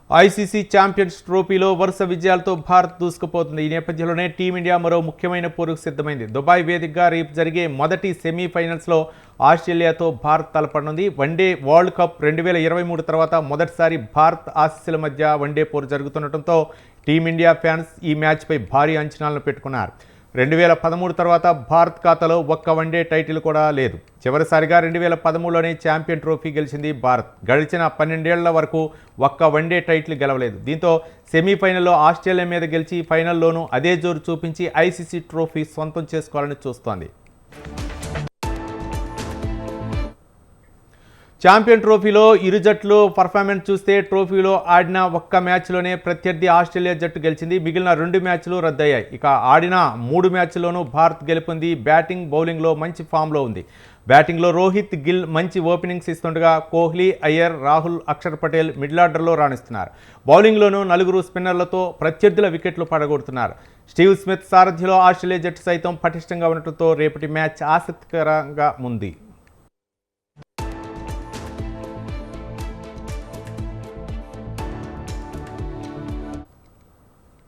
ICC champions ట్రోఫీలో వరుస విజయాలతో భారత్ దూసుకుపోతుంది. ఈ నేపథ్యంలోనే టీమిండియా మరో ముఖ్యమైన పోరుకు సిద్ధమైంది. దుబాయ్ వేదికగా రేపు జరిగే మొదటి సెమీఫైనల్స్లో ఆస్ట్రేలియాతో భారత్ తలపడనుంది. వన్డే వరల్డ్ కప్ 2023 తర్వాత మొదటిసారి భారత్ ఆసీస్ల మధ్య వన్డే పోరు జరుగుతుండటంతో టీమిండియా ఫ్యాన్స్ ఈ మ్యాచ్పై భారీ అంచనాలను పెట్టుకున్నారు. 2013 తర్వాత భారత్ ఖాతాలో ఒక్క వన్డే టైటిల్ కూడా లేదు. చివరిసారిగా 2013లోనే ఛాంపియన్ ట్రోఫీ గెలిచింది భారత్. గడిచిన 12 ఏళ్ల వరకు ఒక్క వన్డే టైటిల్ గెలవలేదు. దీంతో సెమీఫైనల్లో ఆస్ట్రేలియా మీద గెలిచి ఫైనల్లోనూ అదే జోరు చూపించి ఐసీసీ ట్రోఫీ సొంతం చేసుకోవాలని చూస్తోంది. ఛాంపియన్ ట్రోఫీలో ఇరు జట్లు పర్ఫార్మెన్స్ చూస్తే ట్రోఫీలో ఆడిన ఒక్క మ్యాచ్లోనే ప్రత్యర్థి ఆస్ట్రేలియా జట్టు గెలిచింది. మిగిలిన 2 మ్యాచ్లు రద్దయ్యాయి. ఇక ఆడిన 3 మ్యాచ్ల్లోనూ భారత్ గెలుపొంది బ్యాటింగ్ బౌలింగ్లో మంచి ఫామ్లో ఉంది. బ్యాటింగ్లో రోహిత్ గిల్ మంచి ఓపెనింగ్స్ ఇస్తుండగా కోహ్లీ, అయ్యర్, రాహుల్, అక్షర్ పటేల్ మిడిలార్డర్లో రాణిస్తున్నారు. బౌలింగ్లోనూ 4 స్పిన్నర్లతో ప్రత్యర్థుల వికెట్లు పడగొడుతున్నారు. స్టీవ్ స్మిత్ సారథ్యంలో ఆస్ట్రేలియా జట్టు సైతం పటిష్టంగా ఉండటంతో రేపటి మ్యాచ్ ఆసక్తికరంగా ఉంది.